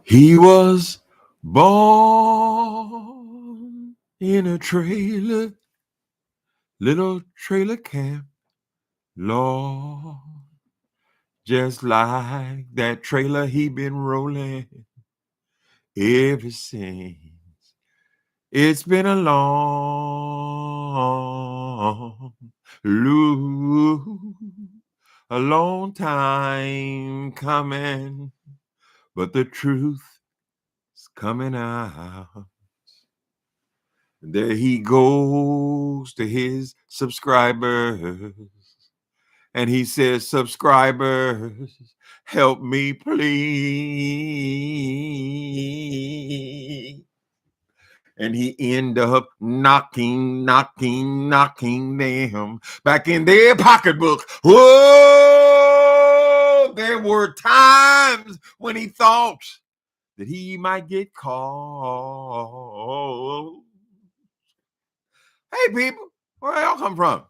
He was born in a trailer, little trailer camp, Lord. Just like that trailer he been rolling ever since. It's been a long time coming, but the truth is coming out. There he goes to his subscribers, and he says, subscribers, help me please. And he end up knocking them back in their pocketbook. Whoa! There were times when he thought that he might get caught. Hey, people, where y'all come from?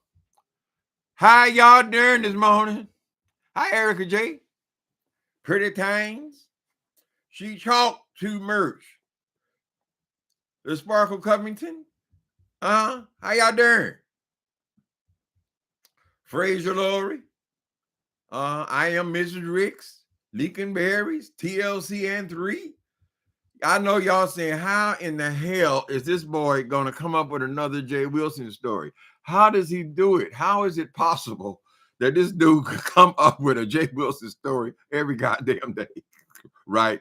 How y'all doing this morning? Hi, Erica J. Pretty things. She talked to Merch. The Sparkle Covington. How y'all doing? Fraser Laurie. I am Mrs. Ricks. Leaking Berries. TLC and 3. I know y'all saying, how in the hell is this boy going to come up with another J. Wilson story? How does he do it? How is it possible that this dude could come up with a J. Wilson story every goddamn day? Right?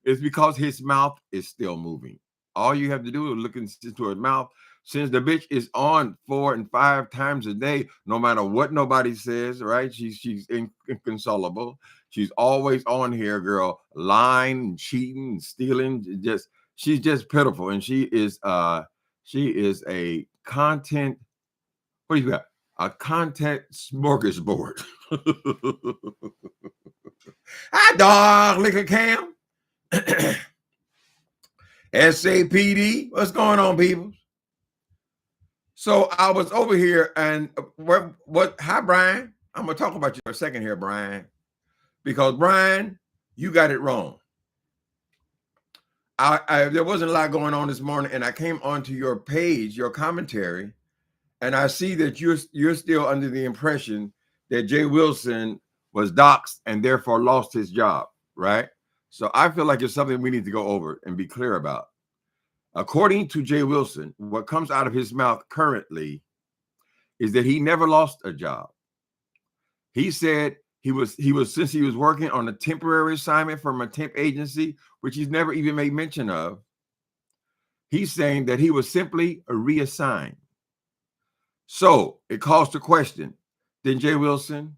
It's because his mouth is still moving. All you have to do is look into his mouth. Since the bitch is on 4 and 5 times a day, no matter what nobody says, right? She's inconsolable. She's always on here, girl, lying and cheating and stealing. She's just pitiful. And she is a content, what do you got? A content smorgasbord. Hi, dog, liquor cam. SAPD, what's going on, people? So I was over here and hi, Brian. I'm going to talk about you for a second here, Brian, because Brian, you got it wrong. There wasn't a lot going on this morning, and I came onto your page, your commentary, and I see that you're still under the impression that J. Wilson was doxxed and therefore lost his job, right? So I feel like it's something we need to go over and be clear about. According to J. Wilson, what comes out of his mouth currently is that he never lost a job. He said he was since he was working on a temporary assignment from a temp agency, which he's never even made mention of. He's saying that he was simply reassigned. So it calls to question, then J. Wilson,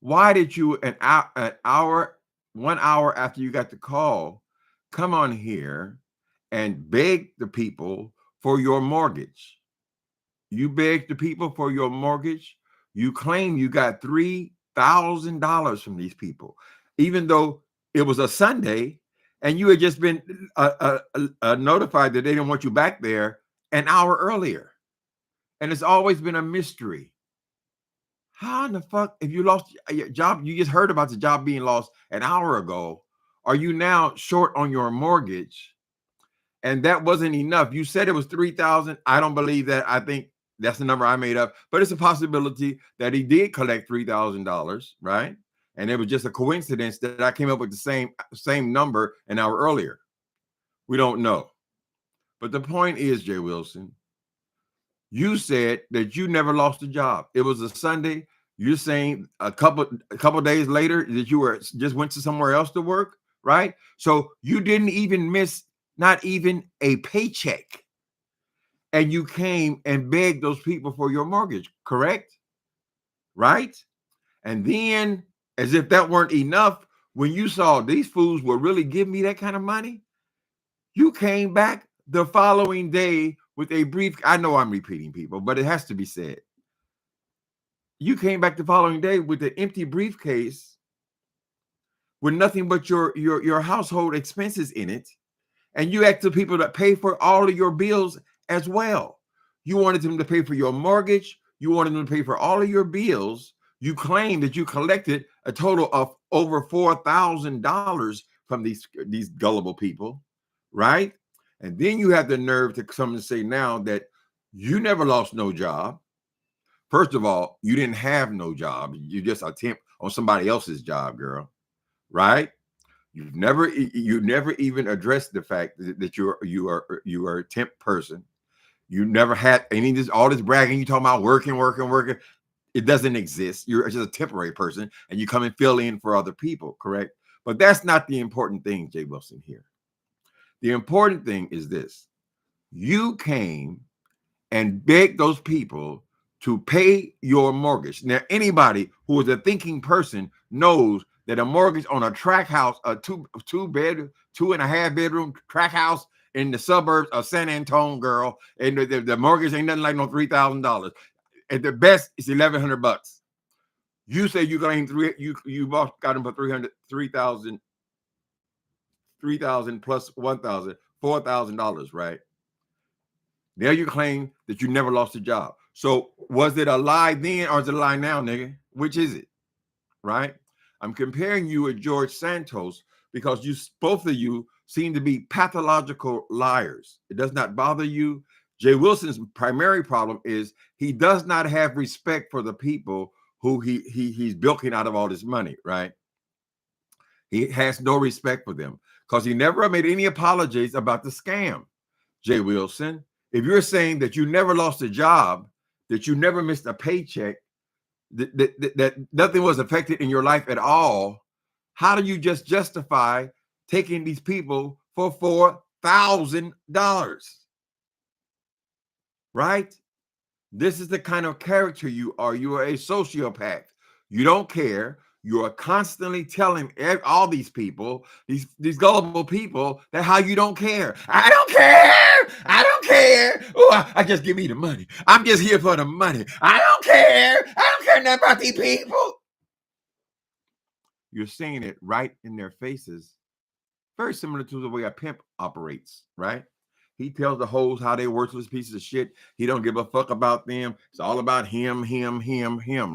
why did you 1 hour after you got the call, come on here and beg the people for your mortgage? You begged the people for your mortgage. You claim you got $3,000 from these people, even though it was a Sunday and you had just been notified that they didn't want you back there an hour earlier. And it's always been a mystery. How in the fuck, if you lost your job, you just heard about the job being lost an hour ago, are you now short on your mortgage? And that wasn't enough. You said it was 3,000. I don't believe that. I think that's the number I made up. But it's a possibility that he did collect $3,000, right? And it was just a coincidence that I came up with the same number an hour earlier. We don't know. But the point is, J. Wilson, you said that you never lost a job. It was a Sunday. You're saying a couple days later that you just went to somewhere else to work, right? So you didn't even miss not even a paycheck. And you came and begged those people for your mortgage, correct? Right? And then, as if that weren't enough, when you saw these fools will really give me that kind of money, you came back the following day with a brief. I know I'm repeating, people, but it has to be said. You came back the following day with an empty briefcase with nothing but your household expenses in it. And you asked the people to pay for all of your bills as well. You wanted them to pay for your mortgage. You wanted them to pay for all of your bills. You claimed that you collected a total of over $4,000 from these gullible people, right? And then you have the nerve to come and say now that you never lost no job. First of all, you didn't have no job. You just attempt on somebody else's job, girl, right? You never even addressed the fact that you are a temp person. You never had any of this, all this bragging. You talking about working. It doesn't exist. You're just a temporary person, and you come and fill in for other people, correct? But that's not the important thing, J. Wilson, here. The important thing is this. You came and begged those people to pay your mortgage. Now, anybody who is a thinking person knows that a mortgage on a tract house, a two and a half bedroom tract house in the suburbs of San Antonio, girl, and the mortgage ain't nothing like no $3,000. At the best, it's $1,100. You say you got him you got him for 3,000 plus 1,000, $4,000, right? Now you claim that you never lost a job. So was it a lie then or is it a lie now, nigga? Which is it? Right? I'm comparing you with George Santos because both of you seem to be pathological liars. It does not bother you. J. Wilson's primary problem is he does not have respect for the people who he's bilking out of all this money, right? He has no respect for them because he never made any apologies about the scam. J. Wilson, if you're saying that you never lost a job, that you never missed a paycheck, that nothing was affected in your life at all, how do you just justify taking these people for $4,000? Right? This is the kind of character you are. You are a sociopath. You don't care. You are constantly telling all these people, these gullible people, that how you don't care. I don't care. I don't care. Oh, I just give me the money. I'm just here for the money. I don't care. I don't care nothing about these people. You're saying it right in their faces. Very similar to the way a pimp operates, right? He tells the hoes how they worthless pieces of shit. He don't give a fuck about them. It's all about him,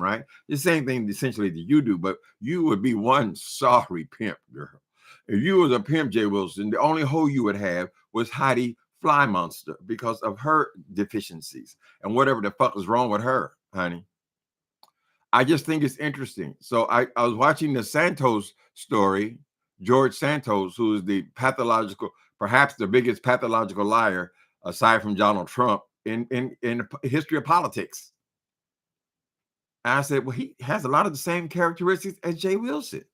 right? The same thing essentially that you do, but you would be one sorry pimp, girl. If you was a pimp, J. Wilson, the only hoe you would have was Heidi Fly Monster because of her deficiencies and whatever the fuck is wrong with her, honey. I just think it's interesting. So I was watching the Santos story, George Santos, who is the perhaps the biggest pathological liar aside from Donald Trump in the history of politics. And I said, well, he has a lot of the same characteristics as J. Wilson.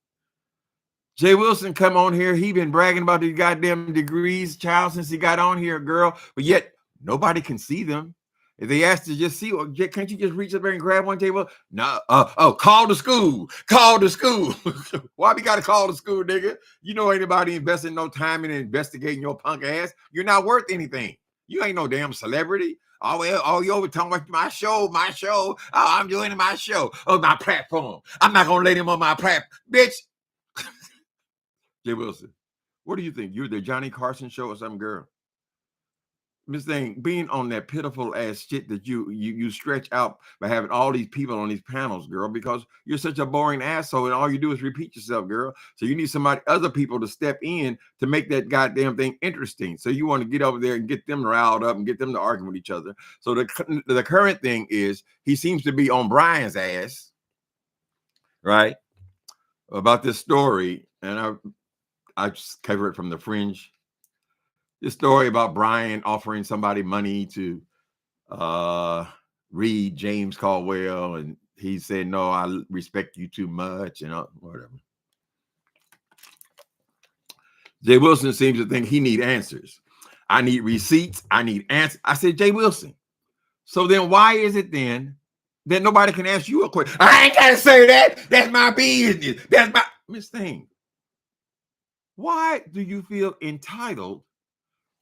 J. Wilson come on here. He been bragging about these goddamn degrees, child, since he got on here, girl. But yet nobody can see them. If they asked to just see, well, can't you just reach up there and grab one table? No. Call the school. Call the school. Why we got to call the school, nigga? You know anybody investing no time in investigating your punk ass? You're not worth anything. You ain't no damn celebrity. Oh, well, you over talking about my show. Oh, I'm doing my show. Oh, my platform. I'm not going to let him on my platform. Bitch. J. Wilson, what do you think? You're the Johnny Carson show or some girl? Miss Thing, being on that pitiful ass shit that you stretch out by having all these people on these panels, girl, because you're such a boring asshole and all you do is repeat yourself, girl. So you need other people to step in to make that goddamn thing interesting. So you want to get over there and get them riled up and get them to argue with each other. So the current thing is he seems to be on Brian's ass, right? About this story, and I just cover it from the Fringe. This story about Brian offering somebody money to read James Caldwell, and he said, no, I respect you too much, and whatever. J. Wilson seems to think he need answers. I need receipts. I need answers. I said, J. Wilson, so then why is it then that nobody can ask you a question? I ain't got to say that. That's my business. That's my... Miss Thing, why do you feel entitled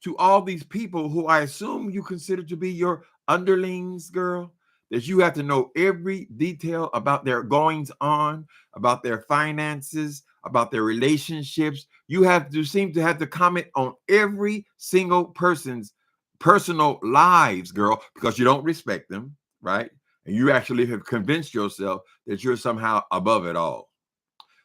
to all these people who I assume you consider to be your underlings, girl, that you have to know every detail about their goings on, about their finances, about their relationships? You seem to have to comment on every single person's personal lives, girl, because you don't respect them, right? And you actually have convinced yourself that you're somehow above it all.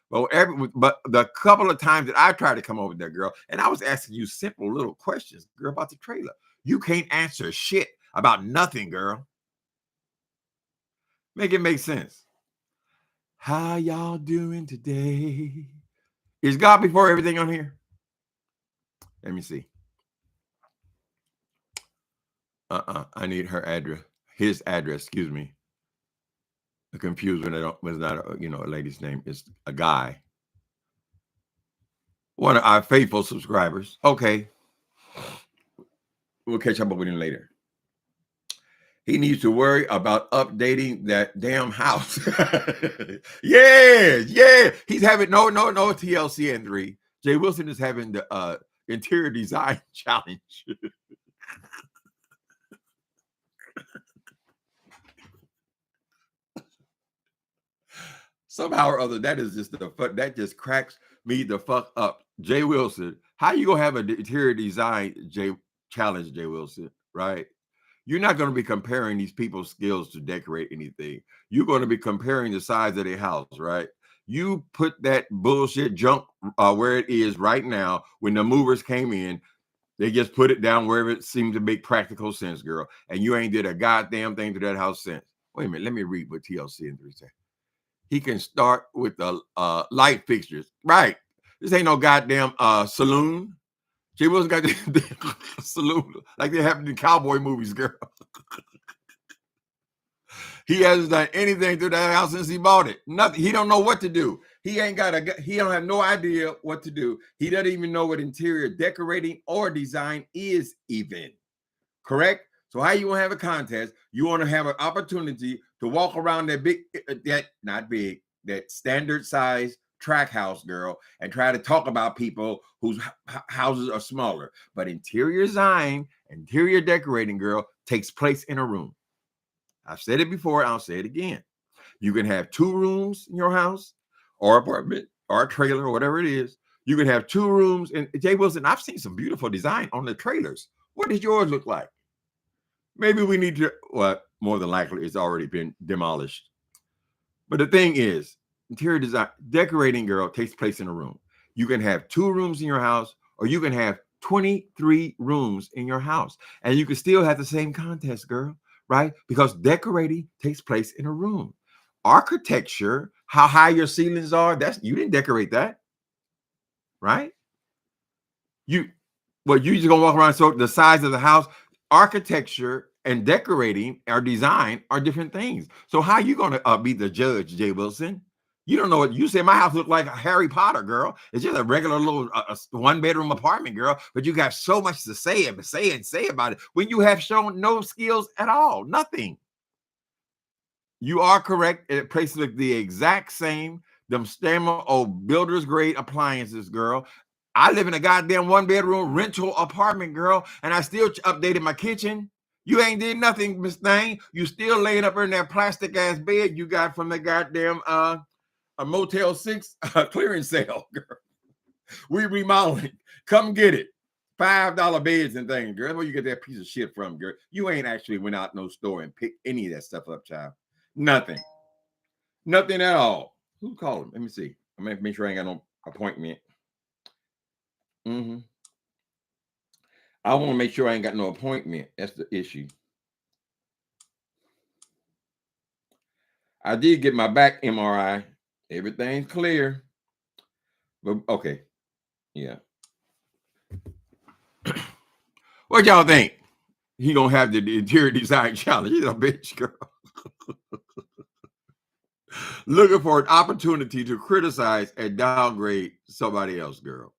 Well, but the couple of times that I tried to come over there, girl, and I was asking you simple little questions, girl, about the trailer. You can't answer shit about nothing, girl. Make it make sense. How y'all doing today? Is God before everything on here? Let me see. I need her address. His address, excuse me. I'm confused when it was not a lady's name. It's a guy. One of our faithful subscribers. Okay. We'll catch up with him later. He needs to worry about updating that damn house. Yeah. He's having no TLC and 3. Jay Wilson is having the interior design challenge. Somehow or other, that is just that just cracks me the fuck up. Jay Wilson, how you gonna have an interior design challenge, Jay Wilson, right? You're not going to be comparing these people's skills to decorate anything. You're going to be comparing the size of their house, right? You put that bullshit junk where it is right now. When the movers came in, they just put it down wherever it seemed to make practical sense, girl. And you ain't did a goddamn thing to that house since. Wait a minute, let me read what TLC and 3 say. He can start with the light fixtures, right? This ain't no goddamn saloon. Jay Wilson got the saloon like they happen in cowboy movies, girl. He hasn't done anything to that house since he bought it. Nothing. He don't know what to do. He don't have no idea what to do. He doesn't even know what interior decorating or design is even. Correct? So how you want to have a contest? You want to have an opportunity to walk around that standard size track house, girl, and try to talk about people whose houses are smaller. But interior design, interior decorating, girl, takes place in a room. I've said it before, I'll say it again. You can have 2 rooms in your house or apartment or a trailer or whatever it is. You can have 2 rooms. And Jay Wilson, I've seen some beautiful design on the trailers. What does yours look like? Maybe we need to, well, more than likely it's already been demolished. But the thing is, interior design, decorating, girl, takes place in a room. You can have 2 rooms in your house, or you can have 23 rooms in your house, and you can still have the same contest, girl, right? Because decorating takes place in a room. Architecture, how high your ceilings are, you didn't decorate that, right? You just gonna walk around, so the size of the house, architecture and decorating or design are different things. So how you gonna be the judge, Jay Wilson? You don't know what you said. My house looked like a Harry Potter, girl. It's just a regular little 1-bedroom apartment, girl. But you got so much to say about it when you have shown no skills at all, nothing. You are correct. It places look the exact same. Them stammer old builder's grade appliances, girl. I live in a goddamn 1-bedroom rental apartment, girl, and I still updated my kitchen. You ain't did nothing, Miss Thing. You still laying up in that plastic ass bed you got from the goddamn a Motel 6 clearance sale, girl. We remodeling. Come get it. $5 beds and things, girl. That's where you get that piece of shit from, girl. You ain't actually went out no store and picked any of that stuff up, child. Nothing at all. Who called him? Let me see. I'm gonna make sure I ain't got no appointment. I want to make sure I ain't got no appointment. That's the issue. I did get my back MRI. Everything's clear. But okay. Yeah. What y'all think? He gonna have the interior design challenge. He's a bitch, girl. Looking for an opportunity to criticize and downgrade somebody else, girl.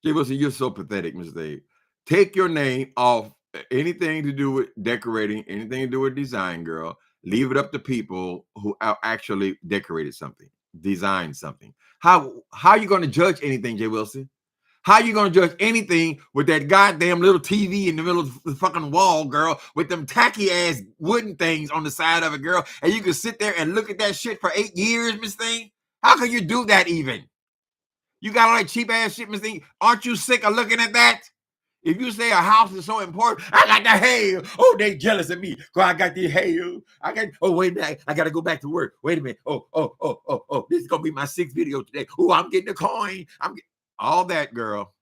Jay Wilson, you're so pathetic, Ms. Dave. Take your name off anything to do with decorating, anything to do with design, girl. Leave it up to people who actually decorated something, designed something. How are you going to judge anything, Jay Wilson? How are you going to judge anything with that goddamn little TV in the middle of the fucking wall, girl, with them tacky ass wooden things on the side of it, girl, and you can sit there and look at that shit for 8 years, Miss Thing? How can you do that even? You got all that cheap ass shit, Miss Thing. Aren't you sick of looking at that? If you say a house is so important, I got the hail. Oh, they jealous of me. Cause I got the hail. Wait a minute. I got to go back to work. Wait a minute. Oh. This is going to be my 6th video today. Oh, I'm getting a coin. All that, girl.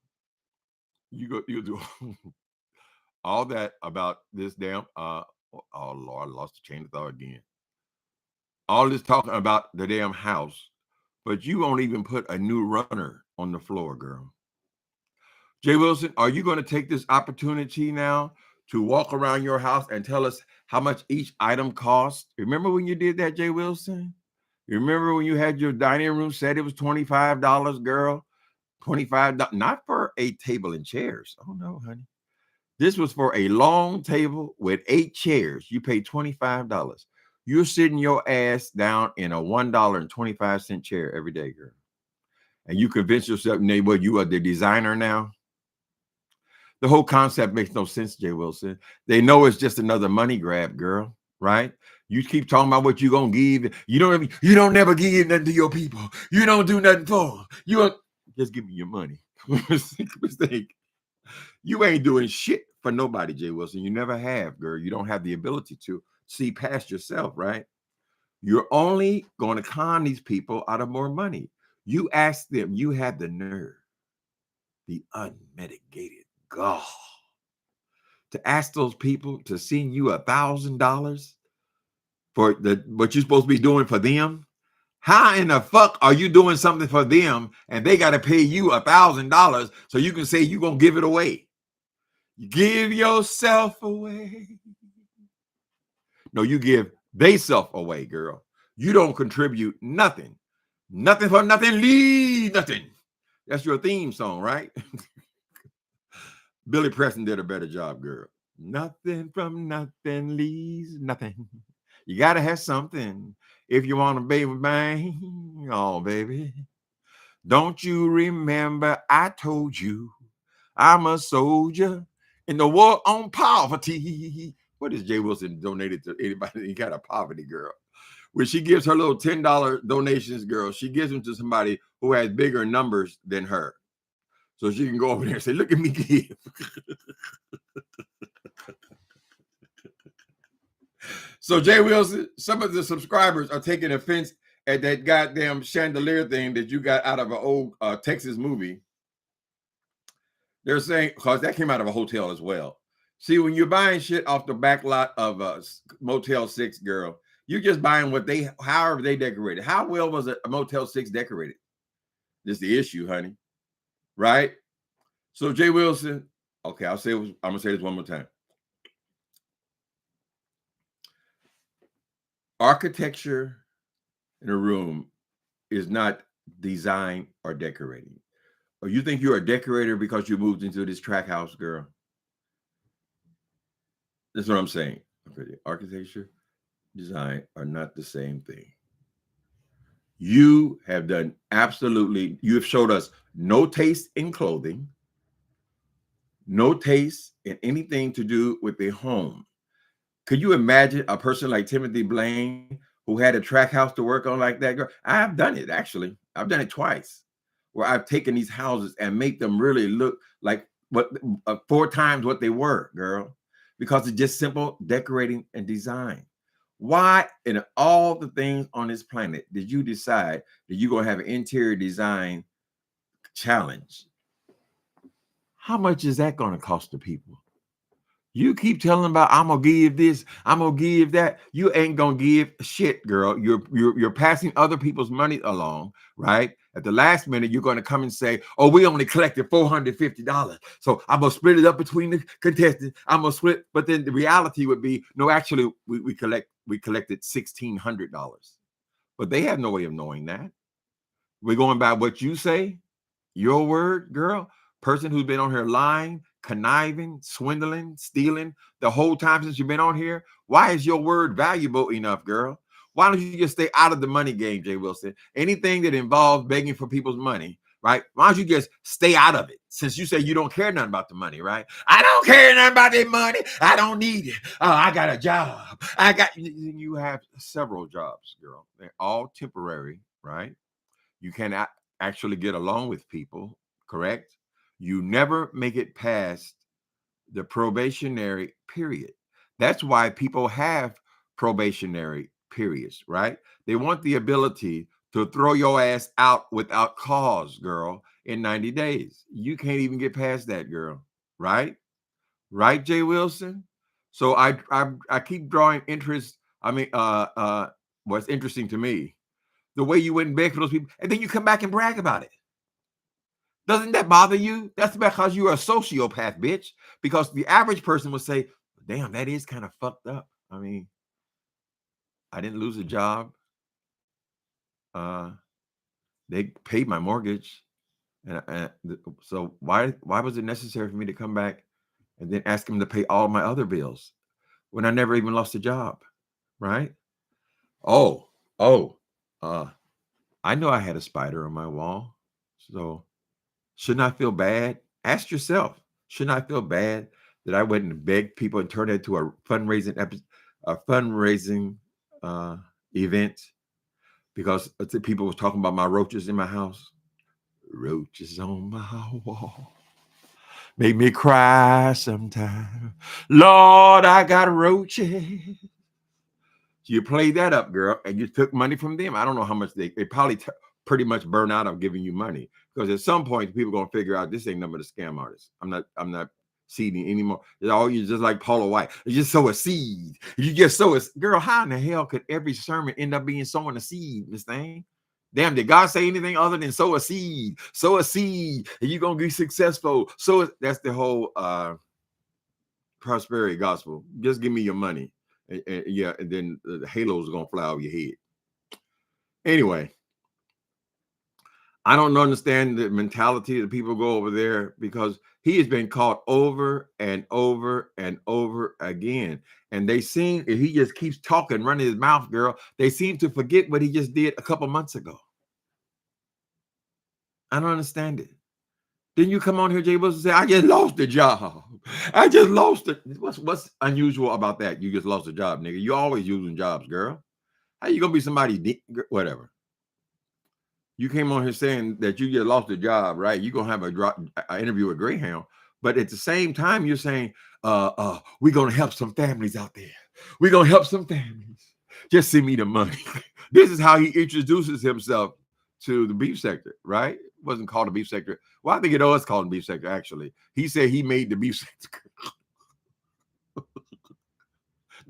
You do all that about this damn, oh, Lord, I lost the chain of thought again. All this talking about the damn house, but you won't even put a new runner on the floor, girl. J. Wilson, are you going to take this opportunity now to walk around your house and tell us how much each item costs? Remember when you did that, J. Wilson? You remember when you had your dining room set? It was $25, girl. $25, not for a table and chairs. Oh, no, honey. This was for a long table with 8 chairs. You paid $25. You're sitting your ass down in a $1.25 chair every day, girl. And you convince yourself, well, you are the designer now. The whole concept makes no sense, J. Wilson. They know it's just another money grab, girl, right? You keep talking about what you're going to give. You don't never give nothing to your people. You don't do nothing for them. You just give me your money. Mistake. You ain't doing shit for nobody, J. Wilson. You never have, girl. You don't have the ability to see past yourself, right? You're only going to con these people out of more money. You ask them, you had the nerve, the unmitigated gall to ask those people to send you $1,000 for what you're supposed to be doing for them. How in the fuck are you doing something for them and they got to pay you $1,000 so you can say you're going to give it away? Give yourself away. No, you give they self away, girl. You don't contribute nothing. Nothing for nothing, leave nothing. That's your theme song, right? Billy Preston did a better job, girl. Nothing from nothing leaves nothing. You got to have something if you want to baby bang. Oh, baby. Don't you remember I told you I'm a soldier in the war on poverty? What is J. Wilson donated to anybody? He got a poverty girl. When she gives her little $10 donations, girl, she gives them to somebody who has bigger numbers than her. So she can go over there and say, look at me give. So, J. Wilson, some of the subscribers are taking offense at that goddamn chandelier thing that you got out of an old Texas movie. They're saying, because that came out of a hotel as well. See, when you're buying shit off the back lot of a Motel 6, girl, you're just buying however they decorated. How well was a Motel 6 decorated? This is the issue, honey. Right? So, J. Wilson, okay, I'm going to say this one more time. Architecture in a room is not design or decorating. Or you think you're a decorator because you moved into this track house, girl? That's what I'm saying. Okay, architecture, design are not the same thing. You have done absolutely, you have showed us no taste in clothing, no taste in anything to do with the home. Could you imagine a person like Timothy Blaine who had a track house to work on like that, girl? I've done it, actually. I've done it twice, where I've taken these houses and make them really look like 4 times what they were, girl, because it's just simple decorating and design. Why in all the things on this planet did you decide that you're going to have an interior design challenge? How much is that going to cost the people? You keep telling about I'm gonna give this, I'm gonna give that. You ain't gonna give shit, girl. You're passing other people's money along, right? At the last minute, you're gonna come and say, "Oh, we only collected $450, so I'm gonna split it up between the contestants. I'm gonna split." But then the reality would be, no, actually, we collected $1,600. But they have no way of knowing that. We're going by what you say, your word, girl. Person who's been on here lying, conniving, swindling, stealing the whole time since you've been on here. Why is your word valuable enough, girl? Why don't you just stay out of the money game, J. Wilson? Anything that involves begging for people's money, right? Why don't you just stay out of it? Since you say you don't care nothing about the money, right? I don't care nothing about that money. I don't need it. Oh, I got a job. You have several jobs, girl. They're all temporary, right? You cannot actually get along with people, correct? You never make it past the probationary period. That's why people have probationary periods, right? They want the ability to throw your ass out without cause, girl, in 90 days. You can't even get past that, girl, right? Right, J. Wilson? So I keep drawing interest. I mean, what's interesting to me, the way you went and begged for those people, and then you come back and brag about it. Doesn't that bother you? That's because you're a sociopath, bitch. Because the average person would say, damn, that is kind of fucked up. I mean, I didn't lose a job. They paid my mortgage. And so why was it necessary for me to come back and then ask them to pay all my other bills when I never even lost a job, right? Oh, I know I had a spider on my wall. So shouldn't I feel bad? Ask yourself, shouldn't I feel bad that I went and begged people and turned it into a fundraising event because people was talking about my roaches in my house? Roaches on my wall make me cry sometimes. Lord, I got roaches. You played that up, girl, and you took money from them. I don't know how much they probably pretty much burn out of giving you money, because at some point people gonna figure out this ain't nothing but a scam artist. I'm not seeding anymore. It's all you just like Paula White. You just sow a seed. You just sow a girl. How in the hell could every sermon end up being sowing a seed, Miss Thing? Damn, did God say anything other than sow a seed? Sow a seed, and you're gonna be successful. So that's the whole prosperity gospel. Just give me your money. Yeah, and then the halos are gonna fly over your head. Anyway, I don't understand the mentality that people go over there, because he has been caught over and over and over again. And they seem, if he just keeps talking, running his mouth, girl, they seem to forget what he just did a couple months ago. I don't understand it. Then you come on here, J. Wilson, say, I just lost the job. I just lost it. What's unusual about that? You just lost a job, nigga. You always losing jobs, girl. How you gonna be somebody, whatever? You came on here saying that you just lost a job, right? You're gonna have an interview with Greyhound, but at the same time, you're saying, we're gonna help some families out there. We're gonna help some families. Just send me the money. This is how he introduces himself to the beef sector, right? It wasn't called the beef sector. Well, I think it was called the beef sector, actually. He said he made the beef sector.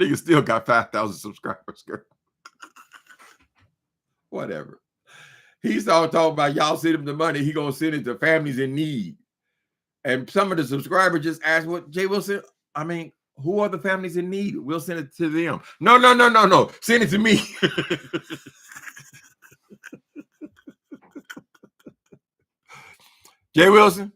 Nigga still got 5,000 subscribers, girl. Whatever. He's all talking about y'all send him the money. He gonna send it to families in need. And some of the subscribers just asked, what J. Wilson, I mean, who are the families in need? We'll send it to them. No. Send it to me. J. Wilson,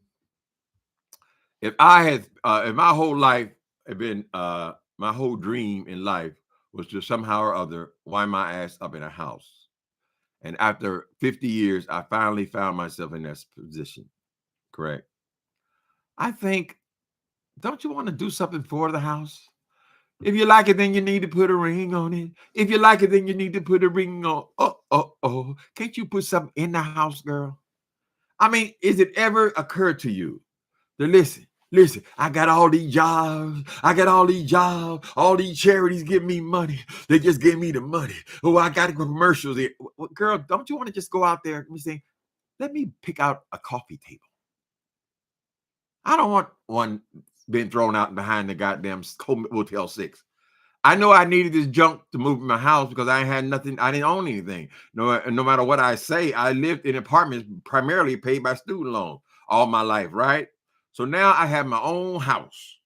if my whole life had been, my whole dream in life was to somehow or other wind my ass up in a house. And after 50 years, I finally found myself in that position. Correct. I think, don't you want to do something for the house? If you like it, then you need to put a ring on it. If you like it, then you need to put a ring on. Can't you put something in the house, girl? I mean, is it ever occurred to you to listen, I got all these jobs. All these charities give me money. They just give me the money. Oh, I got commercials. Well, girl, don't you want to just go out there and say, let me pick out a coffee table? I don't want one being thrown out behind the goddamn Motel 6. I know I needed this junk to move in my house because I had nothing. I didn't own anything. No matter what I say, I lived in apartments primarily paid by student loan all my life, right? So now I have my own house.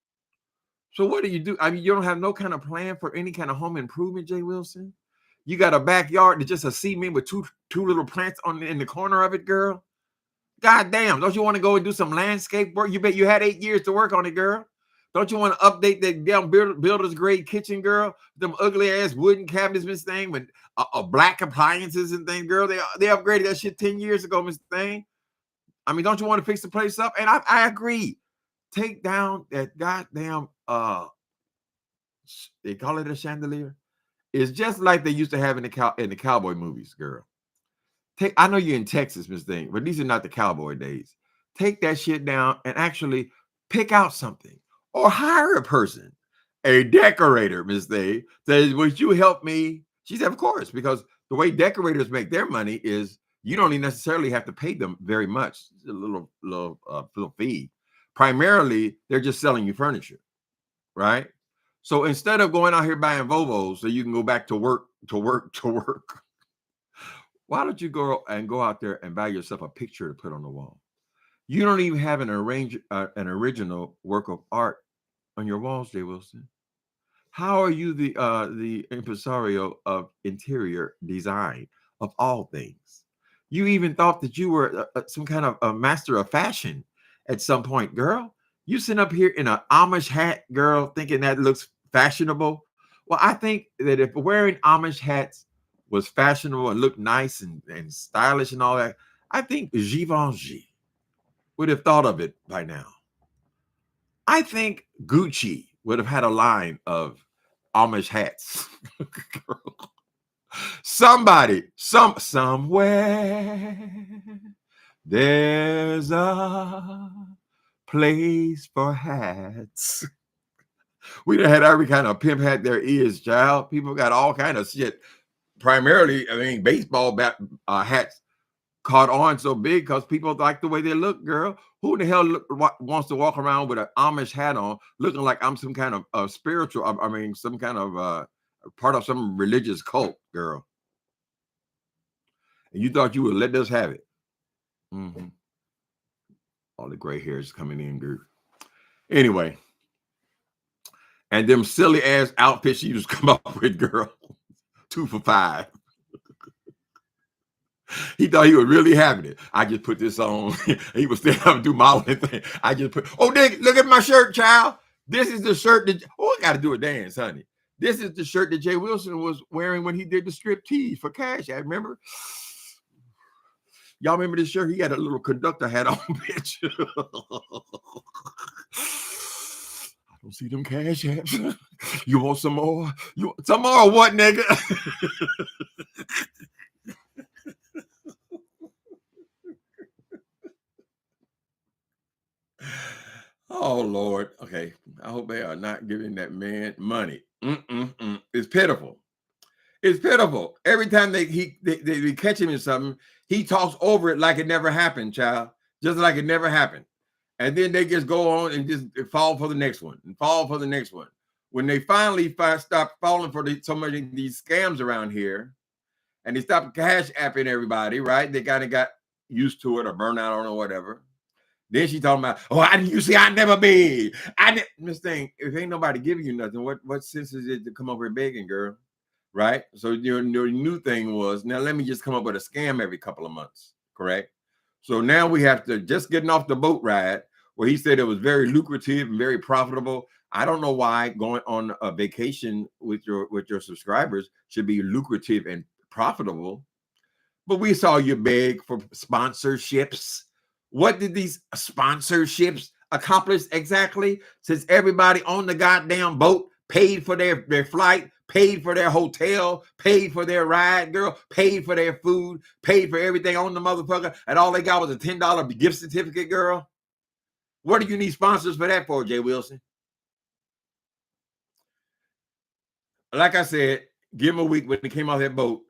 So what do? I mean, you don't have no kind of plan for any kind of home improvement, J. Wilson? You got a backyard that's just a cement with two little plants in the corner of it, girl? God damn, don't you want to go and do some landscape work? You bet you had 8 years to work on it, girl. Don't you want to update that damn builder's grade kitchen, girl? Them ugly ass wooden cabinets, Miss Thing, with black appliances and things, girl. They upgraded that shit 10 years ago, Miss Thing. I mean, don't you want to fix the place up? And I agree. Take down that goddamn they call it a chandelier. It's just like they used to have in the cowboy movies, girl. I know you're in Texas, Miss Thing, but these are not the cowboy days. Take that shit down and actually pick out something. or hire a person, a decorator, Miss Day, says, would you help me? She said, of course, because the way decorators make their money is you don't even necessarily have to pay them very much, a little fee. Primarily, they're just selling you furniture, right? So instead of going out here buying Volvos so you can go back to work, why don't you go out there and buy yourself a picture to put on the wall? You don't even have an original work of art on your walls, J. Wilson. How are you the impresario of interior design of all things? You even thought that you were some kind of a master of fashion at some point, girl. You sit up here in an Amish hat, girl, thinking that looks fashionable. Well, I think that if wearing Amish hats was fashionable and looked nice and stylish and all that, I think Givenchy would have thought of it by now. I think Gucci would have had a line of Amish hats. Somewhere there's a place for hats. We done had every kind of pimp hat there is, child. People got all kind of shit. Primarily, I mean, baseball hats caught on so big because people like the way they look, girl. Who the hell wants to walk around with an Amish hat on looking like I'm some kind of spiritual, I mean, some kind of part of some religious cult, girl? And you thought you would let us have it. Mm-hmm. All the gray hairs coming in, girl. Anyway. And them silly ass outfits you just come up with, girl. 2 for $5. He thought he was really having it. I just put this on. He was standing up and do modeling thing. I just put, oh, look at my shirt, child. This is the shirt that, I got to do a dance, honey. This is the shirt that J. Wilson was wearing when he did the strip tease for cash. I remember. Y'all remember this shirt? He had a little conductor hat on, bitch. I don't see them cash hats. You want some more? Some more or what, nigga? Oh, Lord. Okay. I hope they are not giving that man money. It's pitiful. It's pitiful. Every time they catch him in something, he talks over it like it never happened, child. Just like it never happened. And then they just go on and just fall for the next one and fall for the next one. When they finally stop falling for so many of these scams around here, and they stop cash apping everybody, right? They kind of got used to it or burnout on it or whatever. Then she talking about, I never beg. This thing, if ain't nobody giving you nothing, what sense is it to come over here begging, girl? Right? So your new thing was, now let me just come up with a scam every couple of months, correct? So now we have to just getting off the boat ride where he said it was very lucrative and very profitable. I don't know why going on a vacation with your subscribers should be lucrative and profitable, but we saw you beg for sponsorships. What did these sponsorships accomplish exactly? Since everybody on the goddamn boat paid for their flight, paid for their hotel, paid for their ride, girl, paid for their food, paid for everything on the motherfucker, and all they got was a $10 gift certificate, girl. What do you need sponsors for that for, J. Wilson? Like I said, give him a week when he came off that boat.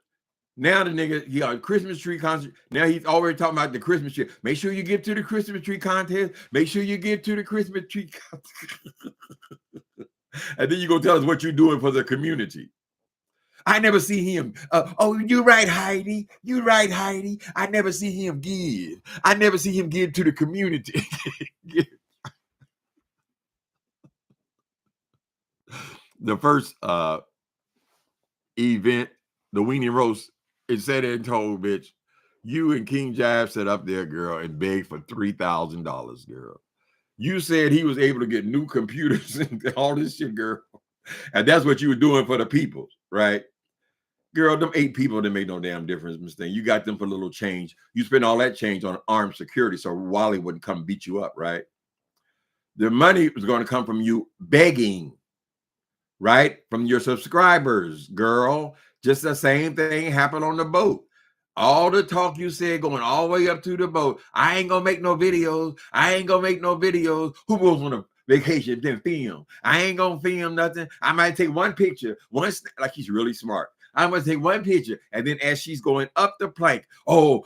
Now the nigga, he got a Christmas tree concert. Now he's already talking about the Christmas tree. Make sure you give to the Christmas tree contest. Make sure you give to the Christmas tree contest. And then you go tell us what you're doing for the community. I never see him. You're right, Heidi. You're right, Heidi. I never see him give. I never see him give to the community. The first event, the Weenie Roast, it said and told, bitch, you and King Jive sat up there, girl, and begged for $3,000, girl. You said he was able to get new computers and all this shit, girl. And that's what you were doing for the people, right? Girl, them 8 people didn't make no damn difference, Miss Thing. You got them for a little change. You spend all that change on armed security so Wally wouldn't come beat you up, right? The money was going to come from you begging, right? From your subscribers, girl. Just the same thing happened on the boat. All the talk you said going all the way up to the boat. I ain't gonna make no videos. I ain't gonna make no videos. Who was gonna vacation, then film. I ain't gonna film nothing. I might take one picture, like he's really smart. I'm gonna take one picture, and then as she's going up the plank, oh,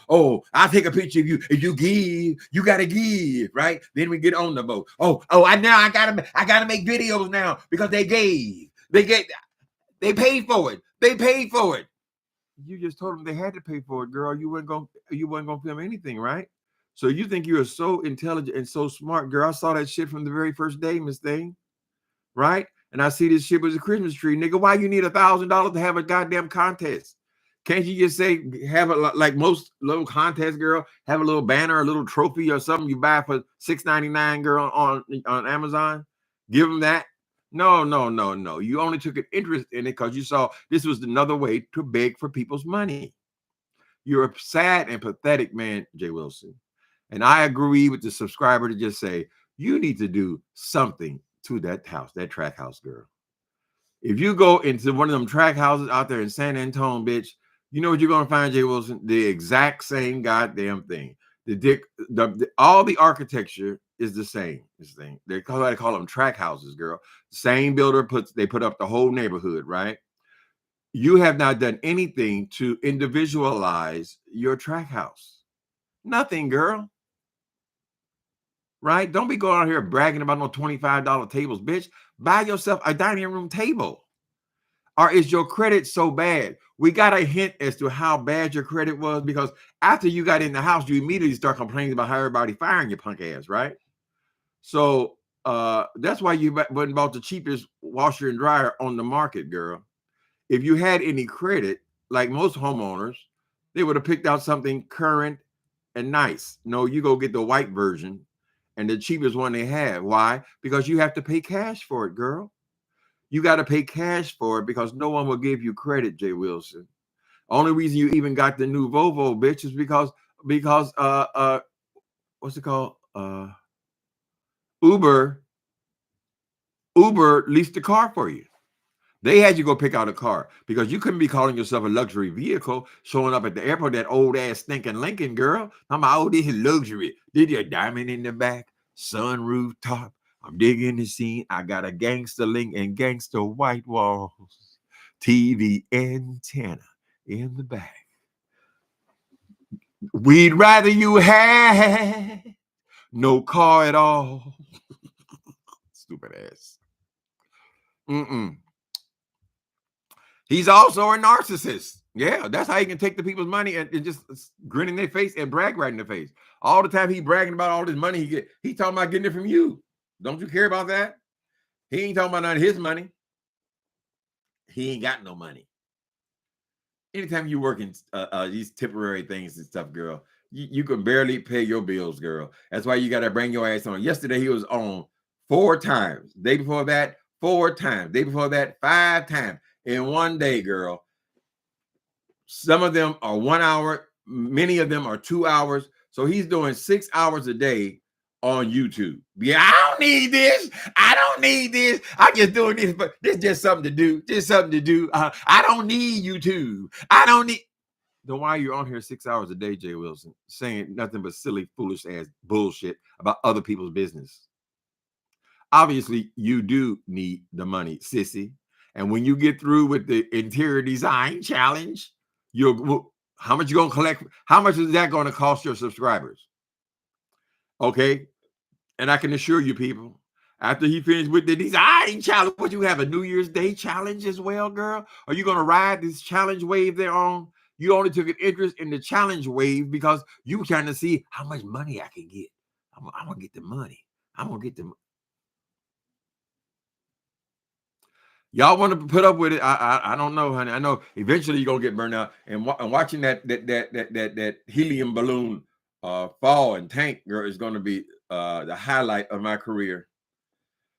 I'll take a picture of you. If you give, you gotta give, right? Then we get on the boat. I gotta make videos now because they gave. They paid for it. They paid for it. You just told them they had to pay for it, girl. You wasn't gonna film anything, right? So you think you are so intelligent and so smart, girl. I saw that shit from the very first day, Miss Thing, right? And I see this shit was a Christmas tree, nigga. Why you need $1,000 to have a goddamn contest? Can't you just say have a, like most little contest, girl, have a little banner, a little trophy or something you buy for $6.99, girl, on Amazon? Give them that. No. You only took an interest in it because you saw this was another way to beg for people's money. You're a sad and pathetic man, J. Wilson. And I agree with the subscriber to just say, you need to do something to that house, that track house, girl. If you go into one of them track houses out there in San Antonio, bitch, you know what you're going to find, J. Wilson? The exact same goddamn thing. All the architecture is the same. They call them track houses, girl. Same builder they put up the whole neighborhood, right? You have not done anything to individualize your track house. Nothing, girl. Right? Don't be going out here bragging about no $25 tables, bitch. Buy yourself a dining room table. Or is your credit so bad? We got a hint as to how bad your credit was because after you got in the house, you immediately start complaining about how everybody firing your punk ass, right? So that's why you went and bought the cheapest washer and dryer on the market, girl. If you had any credit, like most homeowners, they would have picked out something current and nice. No, you go get the white version and the cheapest one they have. Why? Because you have to pay cash for it, girl. You got to pay cash for it because no one will give you credit, J. Wilson. Only reason you even got the new Volvo, bitch, is because what's it called? Uber leased the car for you. They had you go pick out a car because you couldn't be calling yourself a luxury vehicle showing up at the airport, that old ass stinking Lincoln, girl. I'm like, oh, this is luxury. Did you a diamond in the back, sunroof top? I'm digging the scene. I got a gangster link and gangster white walls, TV antenna in the back. We'd rather you had no car at all. Stupid ass. He's also a narcissist. Yeah, that's how he can take the people's money and just grin in their face and brag right in their face. All the time he bragging about all this money he get. He talking about getting it from you. Don't you care about that? He ain't talking about none of his money. He ain't got no money. Anytime you work in these temporary things and stuff, girl, you can barely pay your bills, girl. That's why you got to bring your ass on. Yesterday, he was on 4 times. Day before that, 4 times. Day before that, 5 times. In one day, girl. Some of them are 1 hour. Many of them are 2 hours. So he's doing 6 hours a day on YouTube. Yeah, I don't need this. I don't need this. I'm just doing this, but this is just something to do. Just something to do. I don't need YouTube. I don't need. Then why are you on here 6 hours a day, J. Wilson, saying nothing but silly, foolish ass bullshit about other people's business? Obviously, you do need the money, sissy. And when you get through with the interior design challenge, how much you gonna collect? How much is that going to cost your subscribers? Okay. And I can assure you, people, after he finished with the design challenge, would you have a New Year's Day challenge as well, girl? Are you going to ride this challenge wave they're on? You only took an interest in the challenge wave because you were trying to see how much money I can get. I'm going to get the money. I'm going to get the money. Y'all want to put up with it? I don't know, honey. I know eventually you're going to get burned out. And watching that helium balloon fall and tank, girl, is going to be the highlight of my career.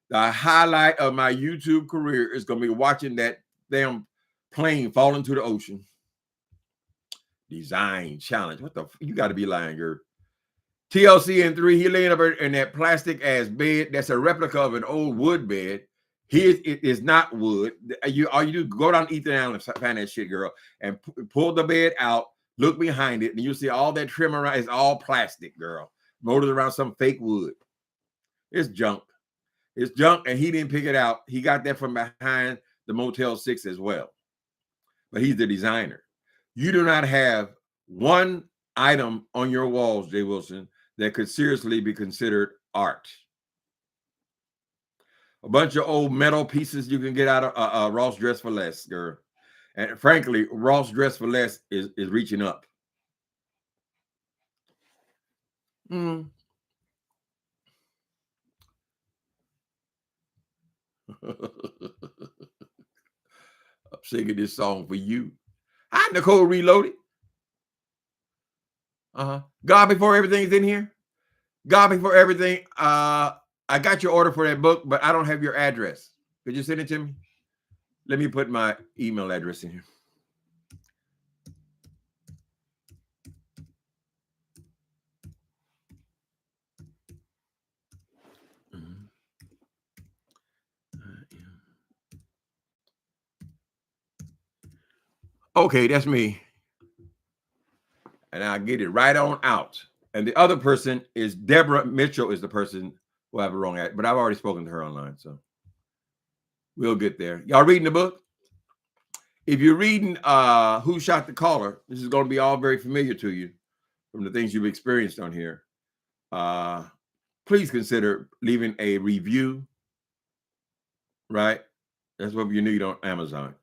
The highlight of my YouTube career is going to be watching that damn plane fall into the ocean. Design challenge. What the? You got to be lying, girl. TLC in 3, he laying up in that plastic ass bed. That's a replica of an old wood bed. It is not wood. All you do, go down Ethan Allen and find that shit, girl, and pull the bed out, look behind it, and you see all that trim around. It's all plastic, girl. Molded around some fake wood. It's junk. It's junk, and he didn't pick it out. He got that from behind the Motel 6 as well. But he's the designer. You do not have one item on your walls, J. Wilson, that could seriously be considered art. A bunch of old metal pieces you can get out of Ross Dress for Less, girl. And frankly, Ross Dress for Less is reaching up. I'm singing this song for you. Hi, Nicole Reloaded. God Before Everything's in here. God Before Everything. I got your order for that book, but I don't have your address. Could you send it to me? Let me put my email address in here. Okay, that's me. And I'll get it right on out. And the other person is Deborah Mitchell is the person who I have a wrong at, but I've already spoken to her online, so we'll get there. Y'all reading the book? If you're reading Who Shot the Caller, this is going to be all very familiar to you from the things you've experienced on here. Please consider leaving a review, right? That's what you need on Amazon.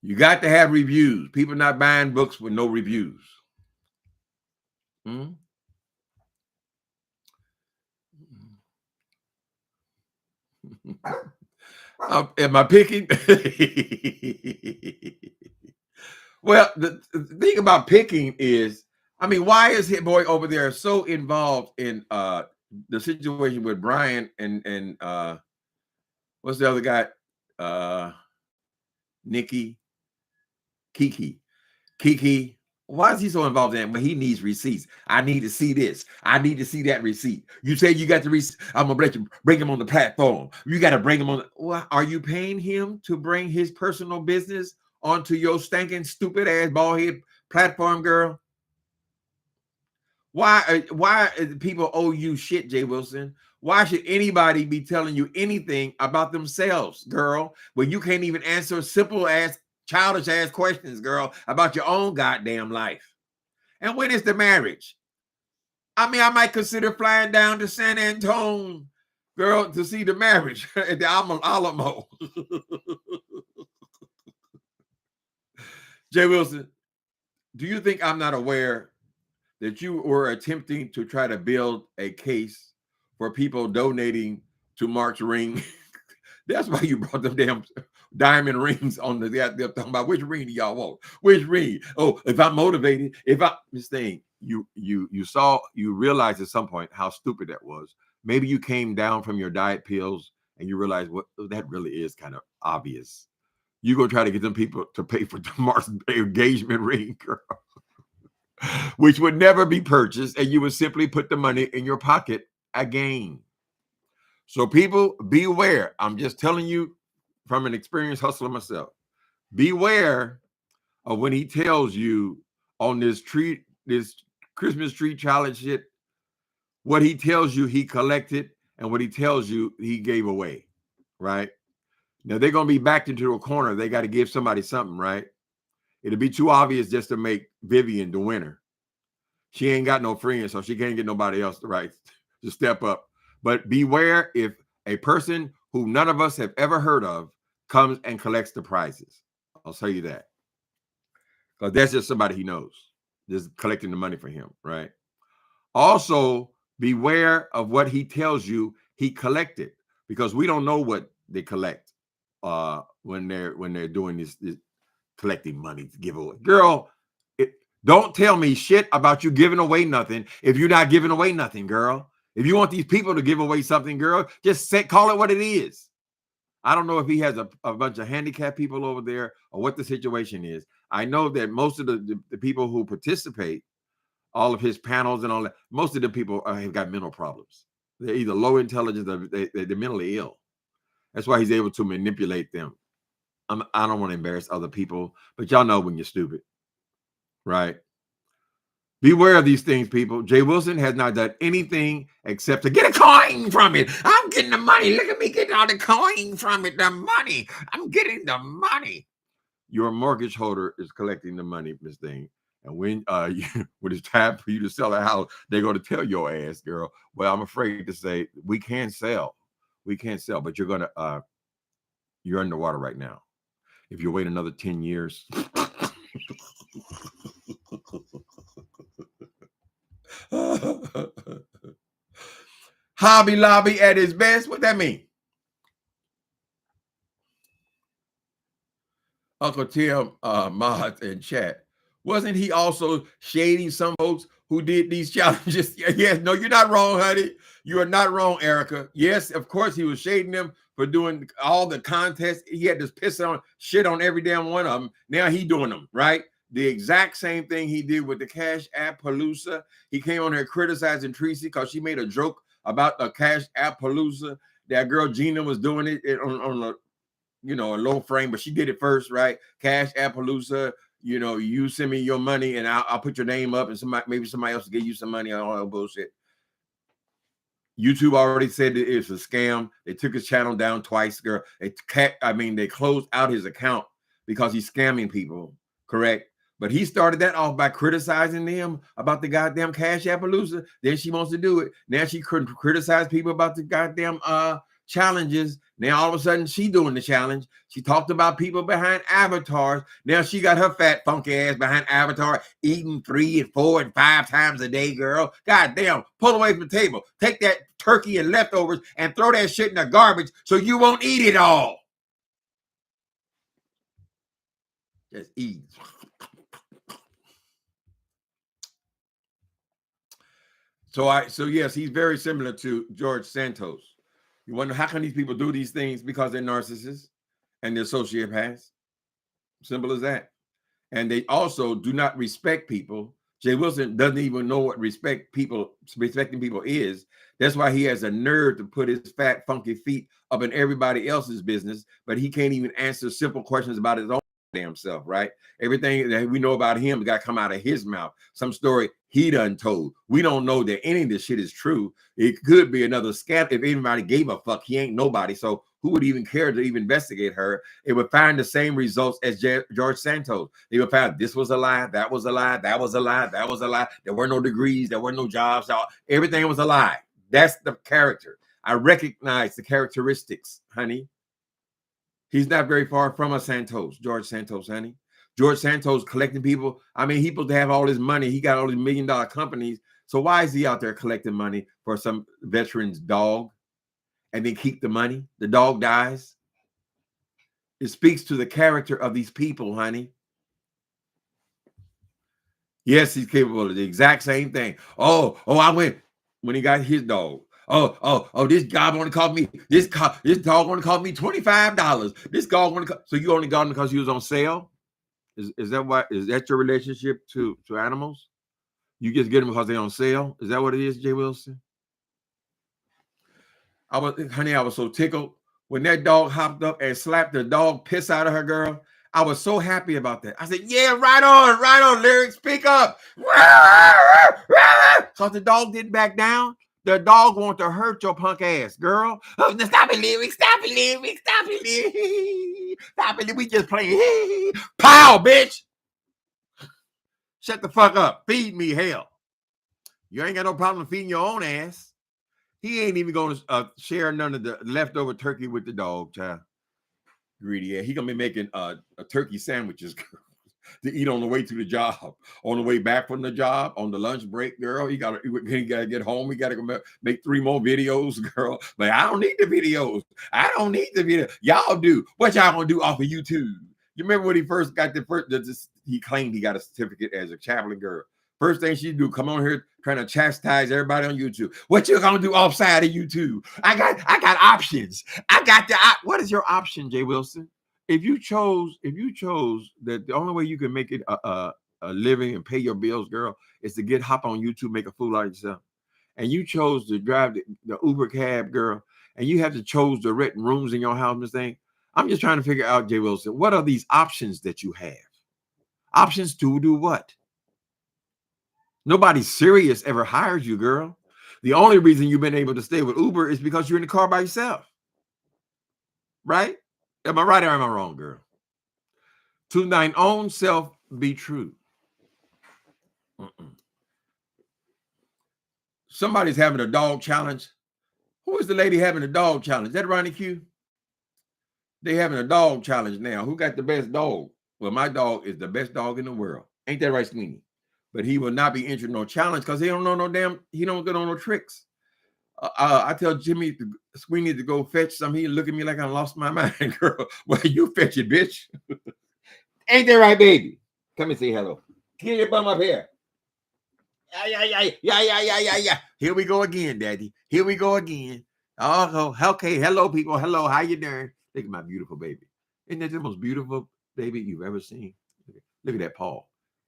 You got to have reviews. People not buying books with no reviews. Am I picking? Well, the thing about picking is, I mean, why is Hit Boy over there so involved in the situation with Brian and what's the other guy? Kiki. Why is he so involved in it? But he needs receipts. I need to see this. I need to see that receipt. You say you got the receipt. I'm gonna let you bring him on the platform. You got to bring him on. Well, are you paying him to bring his personal business onto your stinking, stupid ass bald head platform, girl? Why people owe you shit, J. Wilson? Why should anybody be telling you anything about themselves, girl, when you can't even answer simple ass, childish ass questions, girl, about your own goddamn life? And when is the marriage? I mean, I might consider flying down to San Antonio, girl, to see the marriage at the Alamo. J. Wilson, do you think I'm not aware that you were attempting to try to build a case for people donating to Mark's ring? That's why you brought them damn diamond rings on the they're talking about which ring do y'all want? Which ring? Oh, if I'm motivated, this thing, you realized at some point how stupid that was. Maybe you came down from your diet pills and you realized what that really is kind of obvious. You go try to get them people to pay for Mark's engagement ring, girl, which would never be purchased, and you would simply put the money in your pocket again. So people, beware. I'm just telling you from an experienced hustler myself. Beware of when he tells you on this Christmas tree challenge shit, what he tells you he collected and what he tells you he gave away, right? Now they're going to be backed into a corner. They got to give somebody something, right? It'll be too obvious just to make Vivian the winner. She ain't got no friends, so she can't get nobody else to step up. But beware if a person who none of us have ever heard of comes and collects the prizes. I'll tell you that. Because that's just somebody he knows, just collecting the money for him, right? Also, beware of what he tells you he collected, because we don't know what they collect when they're doing this collecting money to give away. Girl, don't tell me shit about you giving away nothing if you're not giving away nothing, girl. If you want these people to give away something, girl, just call it what it is. I don't know if he has a bunch of handicapped people over there or what the situation is. I know that most of the people who participate, all of his panels and all that, most of the people have got mental problems. They're either low intelligence or they're mentally ill. That's why he's able to manipulate them. I don't want to embarrass other people, but y'all know when you're stupid, right? Beware of these things, people. J. Wilson has not done anything except to get a coin from it. I'm getting the money. Look at me getting all the coin from it. The money. I'm getting the money. Your mortgage holder is collecting the money, Miss Thing. And when when it's time for you to sell a house, they're going to tell your ass, girl, well, I'm afraid to say we can't sell. We can't sell, but you're underwater right now. If you wait another 10 years. Hobby Lobby at his best. What that mean? Uncle Tim mods in chat. Wasn't he also shading some folks who did these challenges? Yes, no, you're not wrong, honey. You are not wrong, Erica. Yes, of course he was shading them for doing all the contests. He had to piss on shit on every damn one of them. Now he doing them, right? The exact same thing he did with the Cash App Palooza. He came on here criticizing Tracy because she made a joke about the Cash App Palooza. That girl Gina was doing it on a a low frame, but she did it first, right? Cash App Palooza. You send me your money and I'll put your name up, and maybe somebody else will give you some money on all that bullshit. YouTube already said that it's a scam. They took his channel down twice, girl. They closed out his account because he's scamming people, correct? But he started that off by criticizing them about the goddamn Cash App Palooza. Then she wants to do it. Now she couldn't criticize people about the goddamn challenges. Now all of a sudden she doing the challenge. She talked about people behind avatars. Now she got her fat funky ass behind avatar eating 3 and 4 and 5 times a day, girl. God damn, pull away from the table. Take that turkey and leftovers and throw that shit in the garbage so you won't eat it all. Just eat. So yes, he's very similar to George Santos. You wonder how can these people do these things? Because they're narcissists and they're sociopaths. Simple as that. And they also do not respect people. J. Wilson doesn't even know what respecting people is. That's why he has a nerve to put his fat, funky feet up in everybody else's business, but he can't even answer simple questions about his own damn self, right? Everything that we know about him got to come out of his mouth. Some story he done told. We don't know that any of this shit is true. It could be another scam. If anybody gave a fuck, he ain't nobody. So who would even care to even investigate her? It would find the same results as George Santos. They would find this was a lie, that was a lie, that was a lie, that was a lie. There were no degrees, there were no jobs. Everything was a lie. That's the character. I recognize the characteristics, honey. He's not very far from a Santos, George Santos, honey. George Santos collecting people. I mean, he's supposed to have all this money. He got all these $1 million companies. So why is he out there collecting money for some veteran's dog and then keep the money? The dog dies. It speaks to the character of these people, honey. Yes, he's capable of the exact same thing. I went when he got his dog. This guy want to cost me this dog want to cost me $25. This dog want to so you only got him because he was on sale? Is that your relationship to animals? You just get them because they're on sale? Is that what it is, J. Wilson? I was so tickled when that dog hopped up and slapped the dog piss out of her, girl. I was so happy about that. I said, yeah, right on, Lyric, speak up. Because the dog didn't back down. The dog wanted to hurt your punk ass, girl. Oh, stop it, Lyric, stop it, Lyric, stop it, Lyric. Stop it, we just playing. Pow, bitch. Shut the fuck up. Feed me hell. You ain't got no problem feeding your own ass. He ain't even going to share none of the leftover turkey with the dog, child. Greedy ass. He gonna be making a turkey sandwiches to eat on the way to the job, on the way back from the job, on the lunch break, girl. He gotta get home. He gotta go make 3 more videos, girl. But I don't need the videos. I don't need the video. Y'all do. What y'all gonna do off of YouTube? You remember when he first got he claimed he got a certificate as a chaplain girl. First thing she do, come on here trying to chastise everybody on YouTube. What you gonna do offside of YouTube? I got options. What is your option, J. Wilson? If you chose that the only way you can make it a living and pay your bills, girl, is to hop on YouTube, make a fool out of yourself, and you chose to drive the Uber cab, girl, and you have to chose to rent rooms in your house, Miss Thing. I'm just trying to figure out, J. Wilson, what are these options that you have? Options to do what? Nobody serious ever hires you, girl. The only reason you've been able to stay with Uber is because you're in the car by yourself. Right? Am I right or am I wrong, girl? To thine own self be true. Somebody's having a dog challenge. Who is the lady having a dog challenge? Is that Ronnie Q? They having a dog challenge now. Who got the best dog? Well, my dog is the best dog in the world. Ain't that right, Sweeney? But he will not be entered no challenge because he don't know no damn, he don't get on no tricks. I tell Jimmy Sweeney to go fetch some. He look at me like I lost my mind, girl. Well, you fetch it, bitch. Ain't that right, baby? Come and say hello. Get your bum up here. Yeah. Here we go again, Daddy. Here we go again. Oh, okay. Hello, people. Hello. How you doing? Look at my beautiful baby. Isn't that the most beautiful baby you've ever seen? Look at that paw.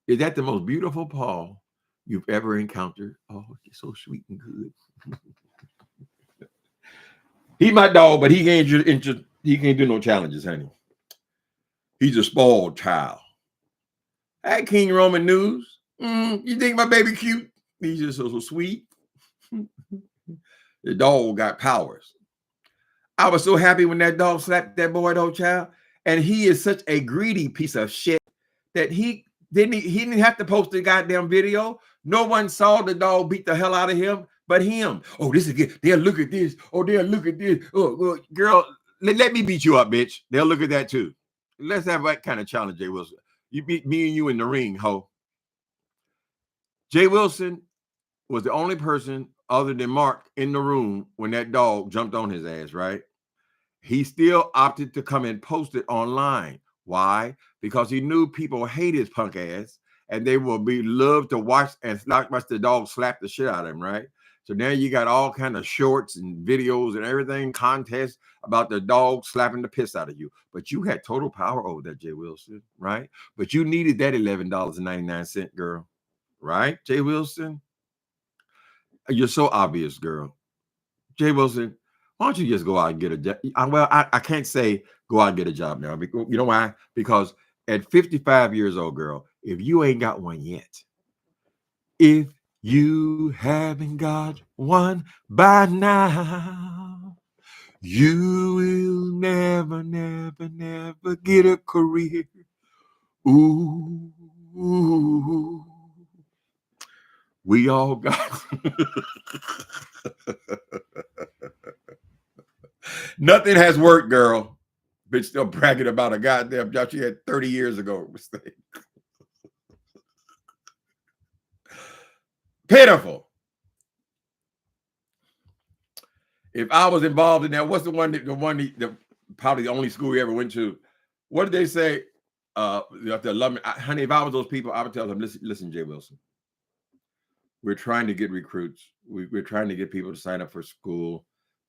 Is that the most beautiful paw you've ever encountered? Oh, it's so sweet and good. He's my dog, but he can't do no challenges, honey. He's a spoiled child. Hey, King Roman News. You think my baby cute? He's just so sweet. The dog got powers. I was so happy when that dog slapped that boy, though, child. And he is such a greedy piece of shit that he didn't have to post the goddamn video. No one saw the dog beat the hell out of him but him. Oh, this is good. They'll look at this. Oh, they'll look at this. Oh, well, girl, let me beat you up, bitch. They'll look at that too. Let's have that kind of challenge, J. Wilson. You beat me and you in the ring, ho. J. Wilson was the only person other than Mark in the room when that dog jumped on his ass, right? He still opted to come and post it online. Why? Because he knew people hate his punk ass and they will be loved to watch and watch the dog slap the shit out of him, right? So now you got all kind of shorts and videos and everything, contests about the dog slapping the piss out of you. But you had total power over that, J. Wilson, right? But you needed that $11.99, girl, right, J. Wilson? You're so obvious, girl. J. Wilson, why don't you just go out and get a job? Well, I can't say go out and get a job now. You know why? Because at 55 years old, girl, if you ain't got one yet, if you haven't got one by now, you will never get a career. Ooh. We all got nothing has worked, girl. Bitch still bragging about a goddamn job she had 30 years ago. Pitiful. If I was involved in that, what's the probably the only school we ever went to? What did they say? The alumni, honey, if I was those people, I would tell them, listen, J. Wilson. We're trying to get recruits. We're trying to get people to sign up for school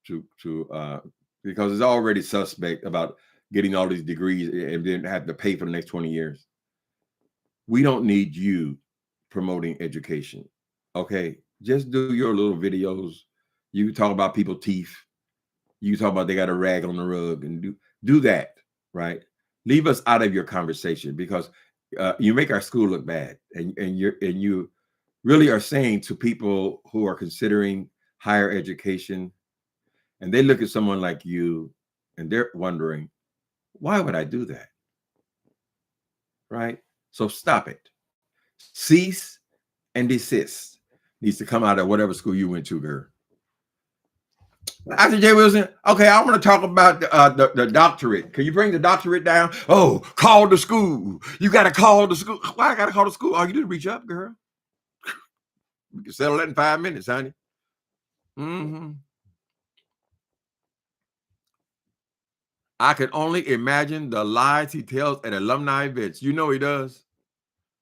because it's already suspect about getting all these degrees and then have to pay for the next 20 years. We don't need you promoting education. Okay, just do your little videos. You talk about people's teeth. You talk about they got a rag on the rug and do that, right? Leave us out of your conversation because you make our school look bad, and you really are saying to people who are considering higher education, and they look at someone like you, and they're wondering, why would I do that? Right? So stop it. Cease and desist needs to come out of whatever school you went to, girl. After J. Wilson, okay, I want to talk about the doctorate. Can you bring the doctorate down? Oh, call the school. You got to call the school. Why I got to call the school? All you do is reach up, girl. We can settle that in 5 minutes, honey. I can only imagine the lies he tells at alumni events. You know he does.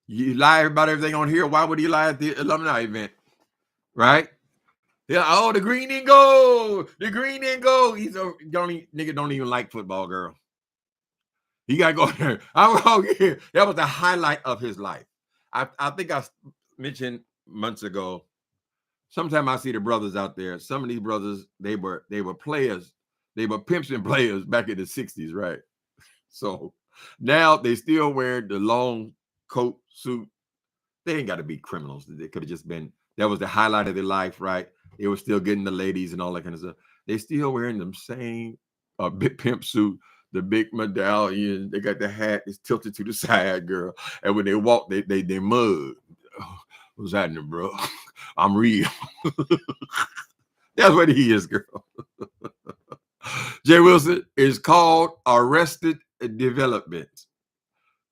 You lie about everything on here. Why would he lie at the alumni event? Right? Yeah. Oh, the green and gold. The green and gold. Nigga don't even like football, girl. He got to go there. That was the highlight of his life. I think I mentioned months ago. Sometimes I see the brothers out there. Some of these brothers, they were players. They were pimps and players back in the 60s, right? So now they still wear the long coat suit They ain't got to be criminals. They could have just been, that was the highlight of their life, right? They were still getting the ladies and all that kind of stuff. They still wearing them same big pimp suit, the big medallion. They got the hat, it's tilted to the side, girl. And when they walk, they mug. Oh, what's happening, bro? I'm real. That's what he is, girl. J. Wilson is called Arrested Development.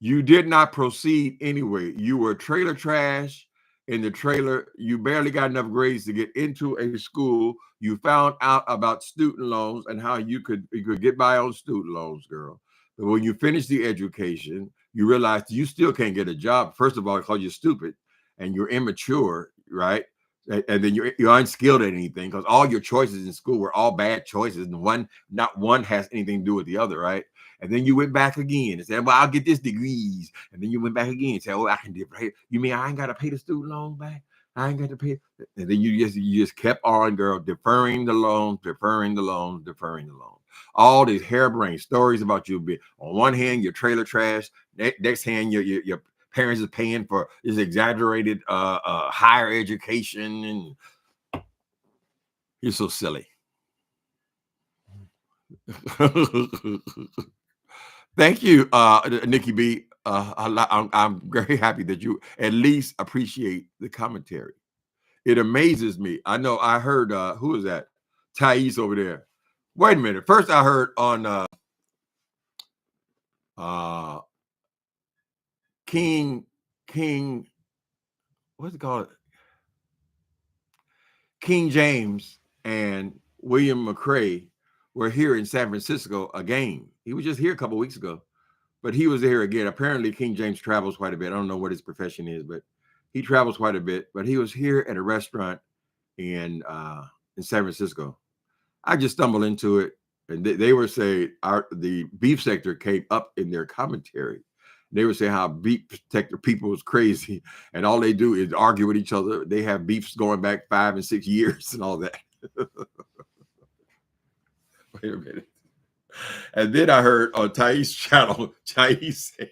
You did not proceed anyway. You were trailer trash in the trailer. You barely got enough grades to get into a school. You found out about student loans and how you could get by on student loans, girl. But when you finished the education, you realized you still can't get a job. First of all, because you're stupid and you're immature, right? And then you're unskilled at anything because all your choices in school were all bad choices, and not one has anything to do with the other, right? And then you went back again and said, well, I'll get this degrees. And then you went back again and said, oh, I can pay. You mean I ain't got to pay the student loan back? I ain't got to pay. And then you just kept on, girl, deferring the loans, deferring the loans, deferring the loans. All these harebrained stories about you. On one hand, your trailer trash. Next hand, your parents are paying for this exaggerated higher education. And you're so silly. Thank you, Nikki B. I'm very happy that you at least appreciate the commentary. It amazes me. I know I heard, who is that? Thais over there. Wait a minute. First I heard on King, what's it called? King James and William McCrae were here in San Francisco again. He was just here a couple of weeks ago, but he was here again. Apparently, King James travels quite a bit. I don't know what his profession is, but he travels quite a bit. But he was here at a restaurant in San Francisco. I just stumbled into it, and they were saying the beef sector came up in their commentary. They were saying how beef sector people is crazy, and all they do is argue with each other. They have beefs going back 5 and 6 years and all that. Wait a minute. And then I heard on Thais' channel, Thais say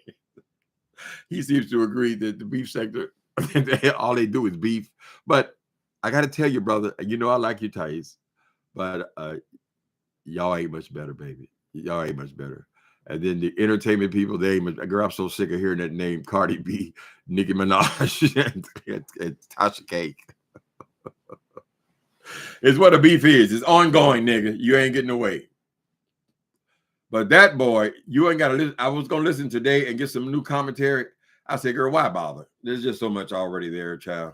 he seems to agree that the beef sector, all they do is beef. But I got to tell you, brother, you know I like you, Thais, but y'all ain't much better, baby. Y'all ain't much better. And then the entertainment people, they ain't much. Girl, I'm so sick of hearing that name, Cardi B, Nicki Minaj, and Tasha Cake. It's what a beef is. It's ongoing, nigga. You ain't getting away. But that boy, you ain't got to listen. I was going to listen today and get some new commentary. I said, girl, why bother? There's just so much already there, child.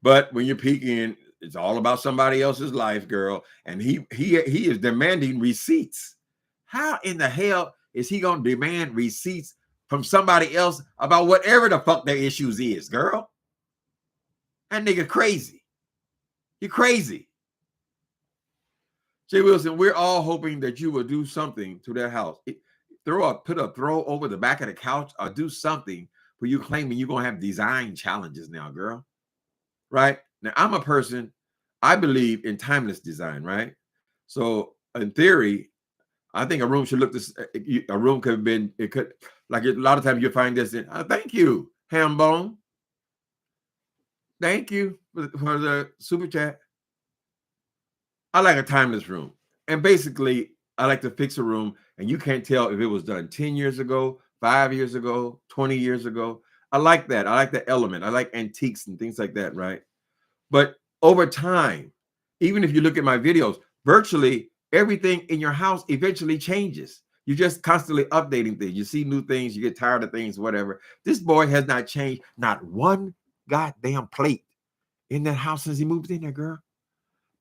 But when you peek in, it's all about somebody else's life, girl. And he is demanding receipts. How in the hell is he going to demand receipts from somebody else about whatever the fuck their issues is, girl? That nigga crazy. You're crazy. J. Wilson, we're all hoping that you will do something to their house. Put a throw over the back of the couch or do something for you claiming you're going to have design challenges now, girl. Right? Now, I'm a person, I believe in timeless design, right? So in theory, I think a room should look this, a room could have been, it could, like a lot of times you'll find this in, thank you, Hambone. Thank you for the super chat. I like a timeless room. And basically, I like to fix a room, and you can't tell if it was done 10 years ago, 5 years ago, 20 years ago. I like that. I like the element. I like antiques and things like that, right? But over time, even if you look at my videos, virtually everything in your house eventually changes. You're just constantly updating things. You see new things, you get tired of things, whatever. This boy has not changed not one goddamn plate in that house since he moved in there, girl.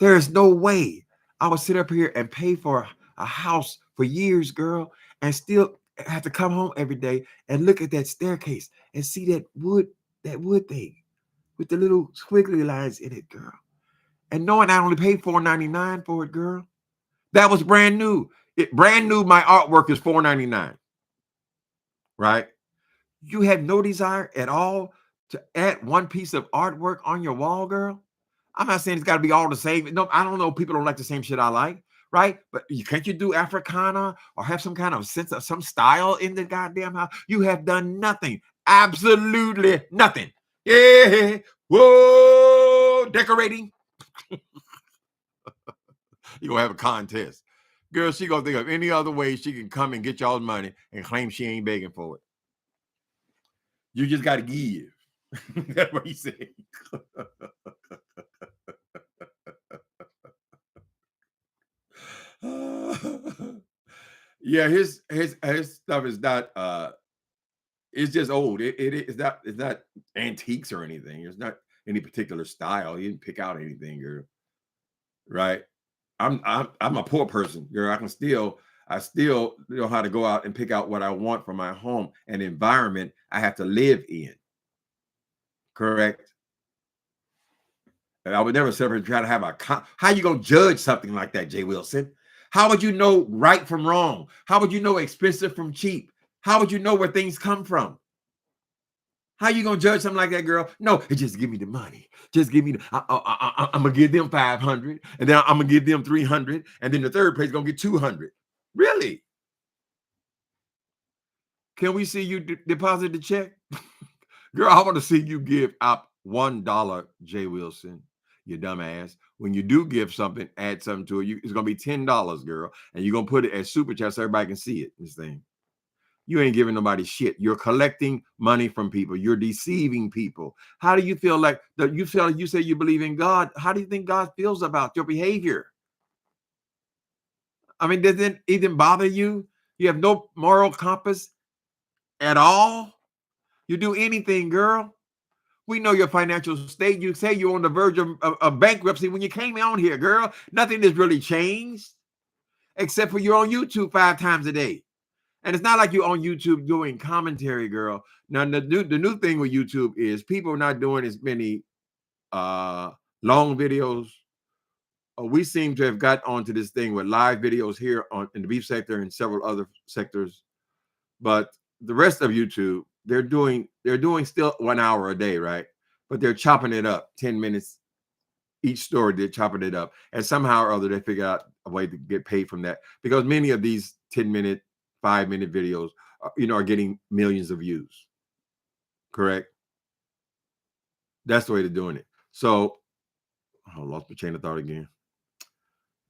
There is no way I would sit up here and pay for a house for years, girl, and still have to come home every day and look at that staircase and see that wood thing with the little squiggly lines in it, girl. And knowing I only paid $4.99 for it, girl. That was brand new. Brand new, my artwork is $4.99. Right? You had no desire at all to add one piece of artwork on your wall, girl. I'm not saying it's got to be all the same. No, I don't know. People don't like the same shit I like, right? But can't you do Africana or have some kind of sense of some style in the goddamn house? You have done nothing. Absolutely nothing. Yeah, whoa, decorating. You gonna have a contest. Girl, she gonna think of any other way she can come and get y'all's money and claim she ain't begging for it. You just gotta give. That's what he said. Yeah, his stuff is not it's just old. It's not antiques or anything. It's not any particular style. He didn't pick out anything, girl. Right? I'm a poor person, girl. I still know how to go out and pick out what I want for my home and environment I have to live in. Correct? And I would never separate try to have how you gonna judge something like that, J. Wilson? How would you know right from wrong? How would you know expensive from cheap? How would you know where things come from? How you gonna judge something like that, girl? No, just give me the money. Just give me I'm gonna give them 500, and then I'm gonna give them 300, and then the third place gonna get 200. Really? Can we see you deposit the check? Girl, I want to see you give out $1, J. Wilson, you dumbass. When you do give something, add something to it. It's gonna be $10, girl, and you're gonna put it as super chat so everybody can see it. This thing. You ain't giving nobody shit. You're collecting money from people. You're deceiving people. How do you feel like that? You feel like you say you believe in God. How do you think God feels about your behavior? I mean, does it even bother you? You have no moral compass at all. You do anything, girl. We know your financial state. You say you're on the verge of bankruptcy when you came on here, girl. Nothing has really changed except for you're on YouTube 5 times a day. And it's not like you're on YouTube doing commentary, girl. Now, the new thing with YouTube is people are not doing as many long videos. We seem to have got onto this thing with live videos here in the beef sector and several other sectors. But the rest of YouTube, they're doing still 1 hour a day, right? But they're chopping it up 10 minutes each story. They're chopping it up, and somehow or other they figure out a way to get paid from that, because many of these 10-minute, 5-minute videos are getting millions of views. Correct? That's the way they're doing it. So I lost my chain of thought again.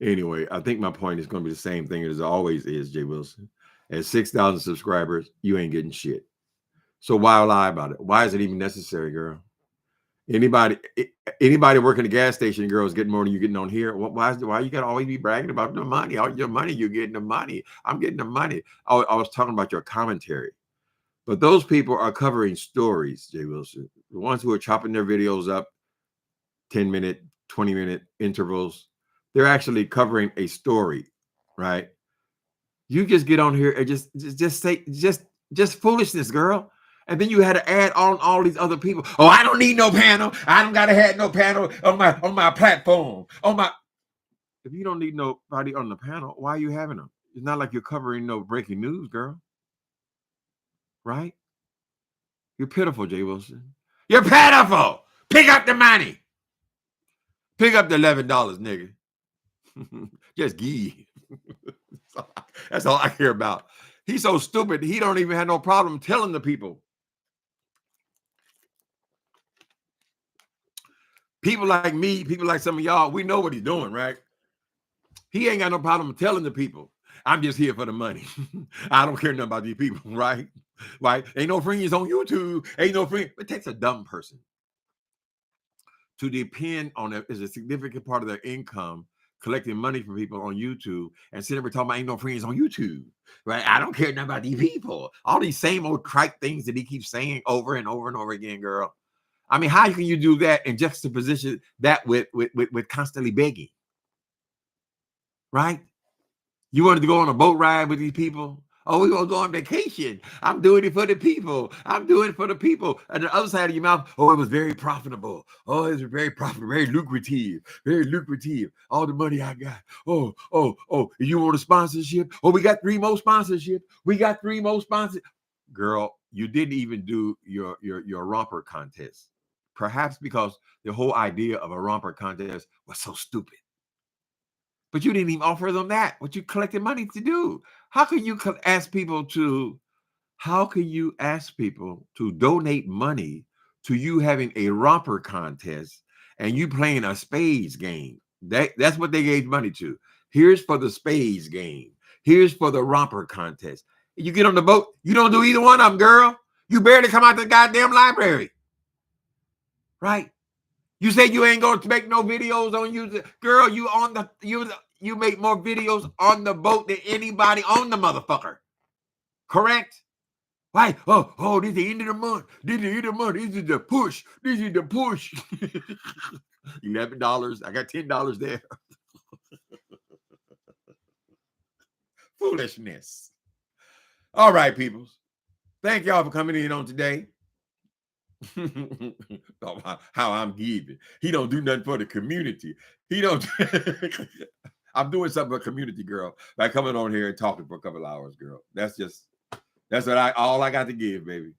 Anyway, I think my point is going to be the same thing as it always is, J. Wilson. At 6,000 subscribers, you ain't getting shit. So why lie about it? Why is it even necessary, girl? Anybody working at a gas station, girl, is getting more than you getting on here. Why you got to always be bragging about the money? All your money, you're getting the money. I'm getting the money. I was talking about your commentary. But those people are covering stories, J. Wilson. The ones who are chopping their videos up 10-minute, 20-minute intervals, they're actually covering a story, right? You just get on here and just say foolishness, girl. And then you had to add on all these other people. Oh, I don't need no panel. I don't gotta have no panel on my platform. If you don't need nobody on the panel, why are you having them? It's not like you're covering no breaking news, girl. Right? You're pitiful, J. Wilson. You're pitiful. Pick up the money. Pick up the $11, nigga. Just give. That's all I care about. He's so stupid. He don't even have no problem telling the people. People like me, people like some of y'all, we know what he's doing, right? He ain't got no problem telling the people, I'm just here for the money. I don't care nothing about these people, right? Right? Ain't no friends on YouTube. Ain't no friends. It takes a dumb person to depend on it as a significant part of their income, collecting money from people on YouTube, and sitting there talking about ain't no friends on YouTube, right? I don't care nothing about these people. All these same old trite things that he keeps saying over and over and over again, girl. I mean, how can you do that in juxtaposition that with constantly begging, right? You wanted to go on a boat ride with these people? Oh, we're going to go on vacation. I'm doing it for the people. I'm doing it for the people. And the other side of your mouth, oh, it was very profitable. Oh, it was very profitable, very lucrative, very lucrative. All the money I got. Oh, you want a sponsorship? Oh, we got 3 more sponsorships. We got 3 more sponsors. Girl, you didn't even do your romper contest. Perhaps because the whole idea of a romper contest was so stupid. But you didn't even offer them that. What you collected money to do? How can you ask people to donate money to you having a romper contest and you playing a spades game. That's what they gave money to. Here's for the spades game. Here's for the romper contest. You get on the boat, you don't do either one of them, girl. You barely come out the goddamn library. Right? You say you ain't gonna make no videos on you. Girl, you make more videos on the boat than anybody on the motherfucker. Correct? Right? Oh, this is the end of the month. This is the end of the month. This is the push. This is the push. $11. I got $10 there. Foolishness. All right, peoples. Thank y'all for coming in on today. How I'm giving. He don't do nothing for the community. He don't. I'm doing something for community, girl, by coming on here and talking for a couple hours, girl. That's all I got to give, baby.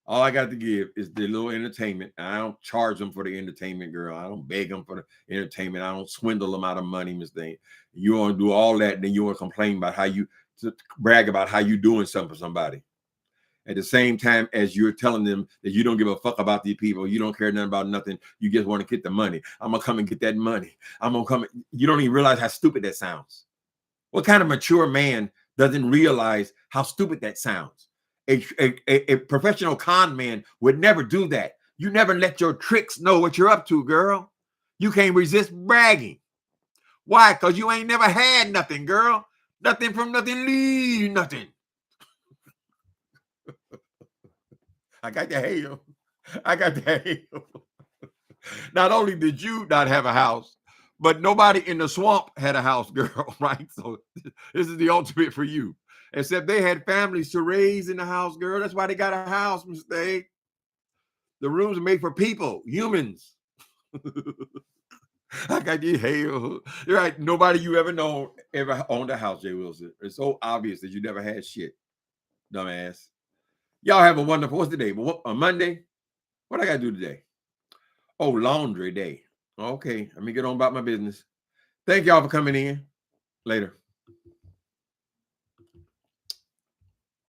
All I got to give is the little entertainment. I don't charge them for the entertainment, girl. I don't beg them for the entertainment. I don't swindle them out of money, Miss Dane. You want to do all that, and then you want to complain about brag about how you doing something for somebody. At the same time as you're telling them that you don't give a fuck about these people, you don't care nothing about nothing, you just want to get the money. I'm gonna come and get that money. I'm gonna come. You don't even realize how stupid that sounds. What kind of mature man doesn't realize how stupid that sounds? A professional con man would never do that. You never let your tricks know what you're up to, girl. You can't resist bragging. Why? Because you ain't never had nothing, girl. Nothing from nothing, leave nothing. I got the hail. I got the hail. Not only did you not have a house, but nobody in the swamp had a house, girl, right? So this is the ultimate for you. Except they had families to raise in the house, girl. That's why they got a house, mistake. The rooms are made for people, humans. I got the hail. You're right. Nobody you ever know ever owned a house, J. Wilson. It's so obvious that you never had shit, dumbass. Y'all have a wonderful, what's the day? On Monday? What I got to do today? Oh, laundry day. Okay, let me get on about my business. Thank y'all for coming in. Later.